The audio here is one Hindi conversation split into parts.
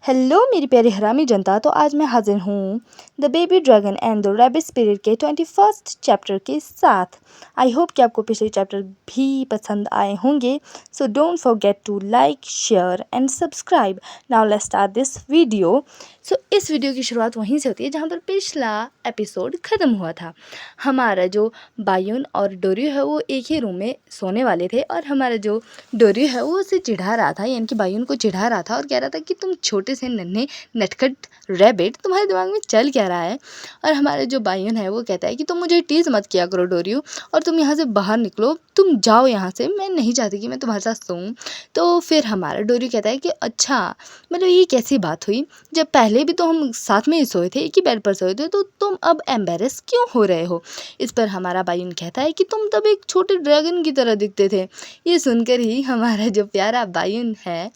हेलो मेरी प्यारी हरामी जनता। तो आज मैं हाजिर हूँ the baby dragon and the rabbit spirit के 21st चैप्टर के साथ। आई होप कि आपको पिछले चैप्टर भी पसंद आए होंगे। So don't forget to like, share and subscribe. Now let's start this video. So इस वीडियो की शुरुआत वहीं से होती है जहाँ पर पिछला एपिसोड ख़त्म हुआ था। हमारा जो बायुन और डोरियो है वो एक ही रूम में सोने वाले थे और हमारा जो डोरियो है वो उसे चिढ़ा रहा था, यानी कि बायुन को चिढ़ा रहा था और कह रहा था कि तुम छोटे से नन्हे नटखट रैबिट, तुम्हारे दिमाग में चल क्या रहा है। और हमारा जो बायुन है वो कहता है कि तुम मुझे टीज़ मत किया करो डोरियो, और तुम यहाँ से बाहर निकलो, तुम जाओ यहाँ से, मैं नहीं चाहती कि मैं तुम्हारे साथ सोऊं। तो फिर हमारा डोरियो कहता है कि अच्छा, मतलब ये कैसी बात हुई, जब पहले भी तो हम साथ में ही सोए थे, एक ही बेड पर सोए थे, तो तुम अब एम्बेरस क्यों हो रहे हो। इस पर हमारा बायुन कहता है कि तुम तब एक छोटे ड्रैगन की तरह दिखते थे। ये सुनकर ही हमारा जो प्यारा बायुन है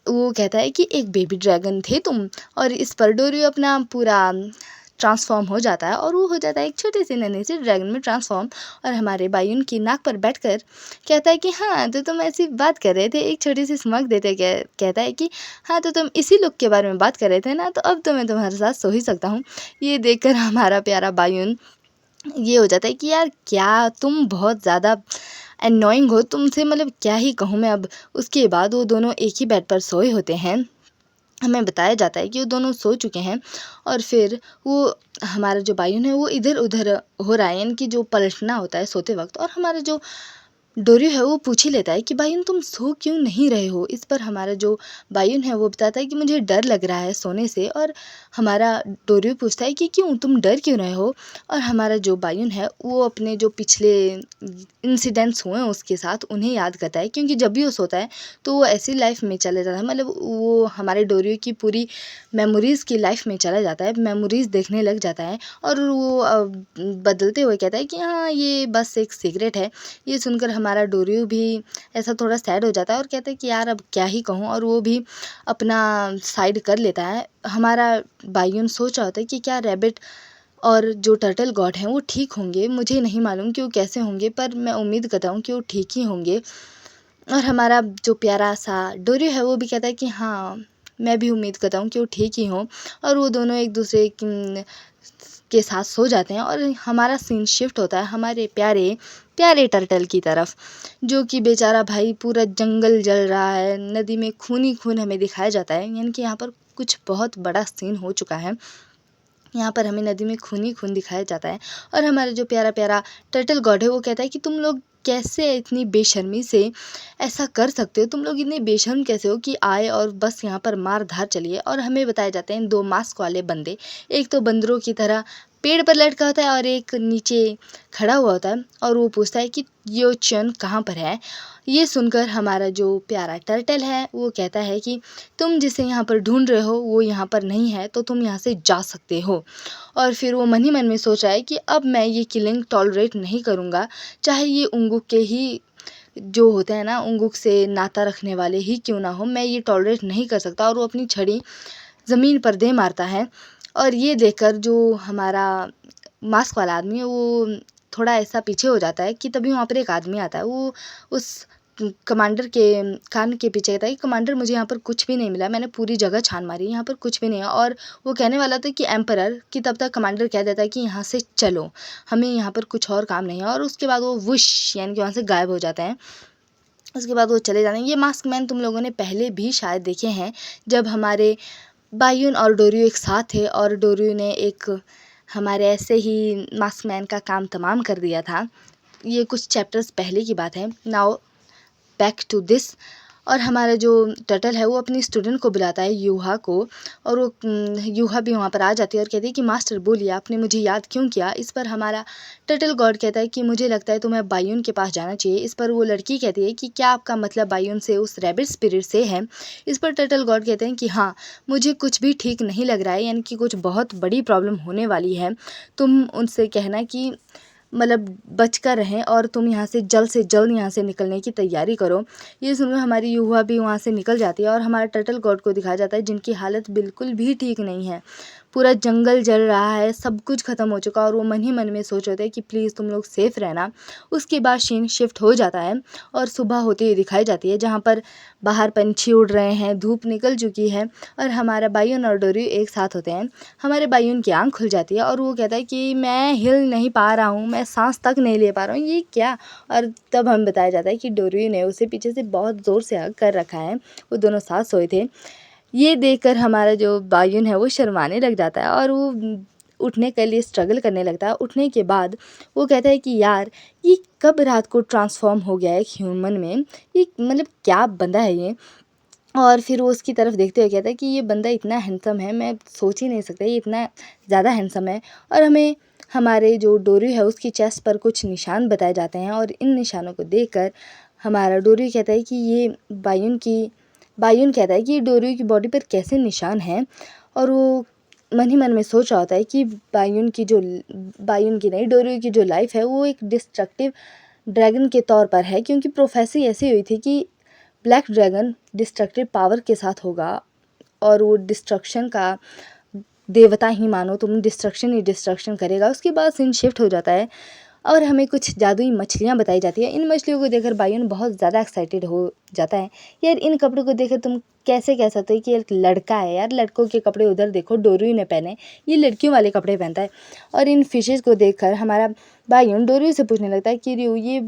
वो कहता है कि एक बेबी ड्रैगन थे तुम। और इस पर डोरियो अपना पूरा ट्रांसफॉर्म हो जाता है और वो हो जाता है एक छोटे से नन्हे से ड्रैगन में ट्रांसफॉर्म। और हमारे बायुन की नाक पर बैठकर कहता है कि हाँ, तो तुम ऐसी बात कर रहे थे, एक छोटी सी स्मग देते कहता है कि हाँ, तो तुम इसी लुक के बारे में बात कर रहे थे ना, तो अब तो मैं तुम्हारे साथ सो ही सकता हूँ। ये देखकर हमारा प्यारा बायुन ये हो जाता है कि यार क्या तुम बहुत ज़्यादा एनोइंग हो, तुमसे मतलब क्या ही कहूँ मैं अब। उसके बाद वो दोनों एक ही बेड पर सोए होते हैं। हमें बताया जाता है कि वो दोनों सो चुके हैं और फिर वो हमारा जो बायुन है वो इधर उधर हो रहा है, यानी कि जो पलटना होता है सोते वक्त। और हमारा जो डोरियो है वो पूछ ही लेता है कि बायुन तुम सो क्यों नहीं रहे हो। इस पर हमारा जो बायुन है वो बताता है कि मुझे डर लग रहा है सोने से। और हमारा डोरियो पूछता है कि क्यों, तुम डर क्यों रहे हो। और हमारा जो बायुन है वो अपने जो पिछले इंसिडेंट्स हुए हैं उसके साथ उन्हें याद करता है, क्योंकि जब भी वो सोता है तो वो ऐसी लाइफ में चले जाता है, मतलब वो हमारे डोरियो की पूरी मेमोरीज़ की लाइफ में चला जाता है, मेमोरीज़ देखने लग जाता है। और वो बदलते हुए कहता है कि हाँ, ये बस एक सीक्रेट है। ये सुनकर हमारा डोरियो भी ऐसा थोड़ा सैड हो जाता है और कहता है कि यार अब क्या ही कहूँ, और वो भी अपना साइड कर लेता है। हमारा बायुन सोच रहा होता है कि क्या रैबिट और जो टर्टल गॉड हैं वो ठीक होंगे। मुझे नहीं मालूम कि वो कैसे होंगे, पर मैं उम्मीद करता हूँ कि वो ठीक ही होंगे। और हमारा जो प्यारा सा डोरियो है वो भी कहता है कि हाँ, मैं भी उम्मीद करता हूँ कि वो ठीक ही हों। और वो दोनों एक दूसरे के साथ सो जाते हैं और हमारा सीन शिफ्ट होता है हमारे प्यारे प्यारे टर्टल की तरफ, जो कि बेचारा भाई पूरा जंगल जल रहा है, नदी में खून ही खून हमें दिखाया जाता है, यानी कि यहाँ पर कुछ बहुत बड़ा सीन हो चुका है। यहाँ पर हमें नदी में खून ही खून दिखाया जाता है। और हमारा जो प्यारा प्यारा टर्टल गॉड है वो कहता है कि तुम लोग कैसे इतनी बेशर्मी से ऐसा कर सकते हो, तुम लोग इतने बेशर्म कैसे हो कि आए और बस यहाँ पर मार धार चलिए। और हमें बताए जाते हैं दो मास्क वाले बंदे, एक तो बंदरों की तरह पेड़ पर लटका होता है और एक नीचे खड़ा हुआ होता है, और वो पूछता है कि यो चन कहाँ पर है। ये सुनकर हमारा जो प्यारा टर्टल है वो कहता है कि तुम जिसे यहाँ पर ढूंढ रहे हो वो यहाँ पर नहीं है, तो तुम यहाँ से जा सकते हो। और फिर वो मन ही मन में सोच रहा है कि अब मैं ये किलिंग टॉलरेट नहीं करूँगा, चाहे ये उंगुक के ही जो होते हैं ना, उंगुक से नाता रखने वाले ही क्यों ना हो, मैं ये टॉलरेट नहीं कर सकता। और वो अपनी छड़ी ज़मीन पर दे मारता है। और ये देखकर जो हमारा मास्क वाला आदमी है वो थोड़ा ऐसा पीछे हो जाता है कि तभी वहाँ पर एक आदमी आता है। वो उस कमांडर के कान के पीछे कहता है कि कमांडर, मुझे यहाँ पर कुछ भी नहीं मिला, मैंने पूरी जगह छान मारी, यहाँ पर कुछ भी नहीं है। और वो कहने वाला था कि एम्परर, कि तब तक कमांडर कह देता है कि यहाँ से चलो, हमें यहाँ पर कुछ और काम नहीं है। और उसके बाद वो वुश यानी कि वहाँ से गायब हो जाता है। उसके बाद वो चले जाते हैं। ये मास्क मैन तुम लोगों ने पहले भी शायद देखे हैं, जब हमारे बायुन और डोरियो एक साथ थे और डोरियो ने एक हमारे ऐसे ही मास्क मैन का काम तमाम कर दिया था। ये कुछ चैप्टर्स पहले की बात है। Now back to this. और हमारा जो टर्टल है वो अपनी स्टूडेंट को बुलाता है, यूहा को। और वो यूहा भी वहाँ पर आ जाती है और कहती है कि मास्टर बोलिए, आपने मुझे याद क्यों किया। इस पर हमारा टर्टल गॉड कहता है कि मुझे लगता है तुम्हें बायुन के पास जाना चाहिए। इस पर वो लड़की कहती है कि क्या आपका मतलब बायुन से, उस रैबिट स्पिरिट से है। इस पर टर्टल गॉड कहते हैं कि हाँ, मुझे कुछ भी ठीक नहीं लग रहा है, यानी कि कुछ बहुत बड़ी प्रॉब्लम होने वाली है। तुम उनसे कहना कि मतलब बच कर रहें और तुम यहाँ से जल्द यहाँ से निकलने की तैयारी करो। ये सुनकर हमारी युवा भी वहाँ से निकल जाती है और हमारे टर्टल गॉड को दिखाया जाता है जिनकी हालत बिल्कुल भी ठीक नहीं है। पूरा जंगल जल रहा है, सब कुछ ख़त्म हो चुका और वो मन ही मन में सोच रहे थे कि प्लीज़ तुम लोग सेफ़ रहना। उसके बाद सीन शिफ्ट हो जाता है और सुबह होती हुई दिखाई जाती है, जहाँ पर बाहर पंछी उड़ रहे हैं, धूप निकल चुकी है और हमारा बायुन और डोरी एक साथ होते हैं। हमारे बायुन की आँख खुल जाती है और वो कहता है कि मैं हिल नहीं पा रहा हूँ, मैं सांस तक नहीं ले पा रहा हूँ, ये क्या। और तब हम बताया जाता है कि डोरी ने उसे पीछे से बहुत ज़ोर से हग कर रखा है, वो दोनों साथ सोए थे। ये देखकर हमारा जो बायुन है वो शर्माने लग जाता है और वो उठने के लिए स्ट्रगल करने लगता है। उठने के बाद वो कहता है कि यार ये कब रात को ट्रांसफॉर्म हो गया है एक ह्यूमन में, ये मतलब क्या बंदा है ये। और फिर वो उसकी तरफ देखते हुए कहता है कि ये बंदा इतना हैंडसम है, मैं सोच ही नहीं सकता ये इतना ज़्यादा हैंडसम है। और हमें हमारे जो डोरी है उसकी चेस्ट पर कुछ निशान बताए जाते हैं और इन निशानों को देखकर हमारा डोरी कहता है कि ये बायुन कहता है कि डोरी की बॉडी पर कैसे निशान हैं। और वो मन ही मन में सोच रहा होता है कि बायुन की नहीं, डोरी की जो लाइफ है वो एक डिस्ट्रक्टिव ड्रैगन के तौर पर है, क्योंकि प्रोफेसी ऐसी हुई थी कि ब्लैक ड्रैगन डिस्ट्रक्टिव पावर के साथ होगा और वो डिस्ट्रक्शन का देवता ही मानो तुम, डिस्ट्रक्शन ही डिस्ट्रक्शन करेगा। उसके बाद सीन शिफ्ट हो जाता है और हमें कुछ जादुई मछलियाँ बताई जाती है। इन मछलियों को देखकर बायुन बहुत ज़्यादा एक्साइटेड हो जाता है। यार इन कपड़ों को देखकर तुम कैसे कह सकते हो कि एक लड़का है। यार लड़कों के कपड़े उधर देखो, डोरी ने पहने, ये लड़कियों वाले कपड़े पहनता है। और इन फिशेज़ को देखकर हमारा बायुन डोरी से पूछने लगता है कि रियो ये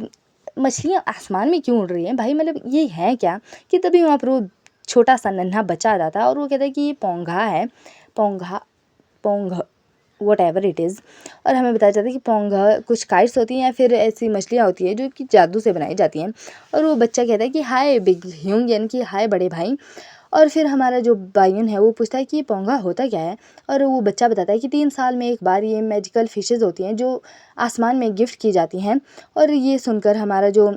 मछलियाँ आसमान में क्यों उड़ रही हैं भाई, मतलब ये है क्या। कि तभी वहाँ पर वो छोटा सा नन्हा बच्चा आ जाता है और वो कहता है कि ये पोंगा है, Pong what ever it is. और हमें बताया जाता है कि पोंगा कुछ काइट्स होती हैं या फिर ऐसी मछलियाँ होती हैं जो कि जादू से बनाई जाती हैं। और वो बच्चा कहता है कि हाय बिग ह्यूंग, यानी कि हाय बड़े भाई। और फिर हमारा जो बायुन है वो पूछता है कि ये पोंगा होता क्या है। और वो बच्चा बताता है कि 3 साल में एक बार ये मैजिकल फिशेज़ होती हैं जो आसमान में गिफ्ट की जाती हैं। और ये सुनकर हमारा जो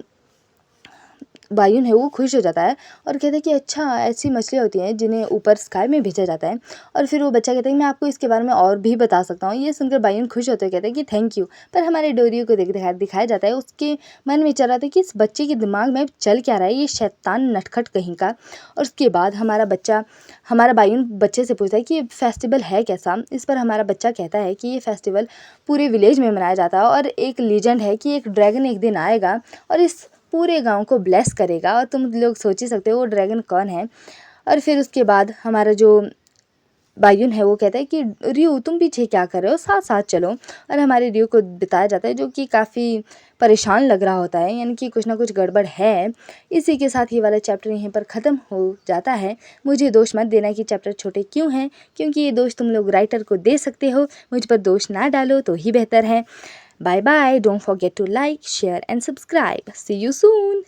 बायुन है वो खुश हो जाता है और कहता है कि अच्छा ऐसी मछलियाँ होती हैं जिन्हें ऊपर स्काई में भेजा जाता है। और फिर वो बच्चा कहता है कि मैं आपको इसके बारे में और भी बता सकता हूँ। ये सुनकर बायुन खुश होते हुए कहता है कि थैंक यू। पर हमारे डोरियो को दिखाया जाता है, उसके मन में चल रहा था कि इस बच्चे के दिमाग में चल क्या रहा है, ये शैतान नटखट कहीं का। और उसके बाद हमारा बायुन बच्चे से पूछता है कि ये फेस्टिवल है कैसा। इस पर हमारा बच्चा कहता है कि ये फेस्टिवल पूरे विलेज में मनाया जाता है और एक लीजेंड है कि एक ड्रैगन एक दिन आएगा और इस पूरे गांव को ब्लेस करेगा। और तुम लोग सोच ही सकते हो वो ड्रैगन कौन है। और फिर उसके बाद हमारा जो बायुन है वो कहता है कि रियो तुम पीछे क्या कर रहे हो, साथ साथ चलो। और हमारे रियो को बताया जाता है जो कि काफ़ी परेशान लग रहा होता है, यानी कि कुछ ना कुछ गड़बड़ है। इसी के साथ ये वाला चैप्टर यहीं पर ख़त्म हो जाता है। मुझे दोष मत देना कि चैप्टर छोटे क्यों हैं, क्योंकि ये दोष तुम लोग राइटर को दे सकते हो, मुझ पर दोष ना डालो तो ही बेहतर है। Bye bye. Don't forget to like, share and subscribe. See you soon.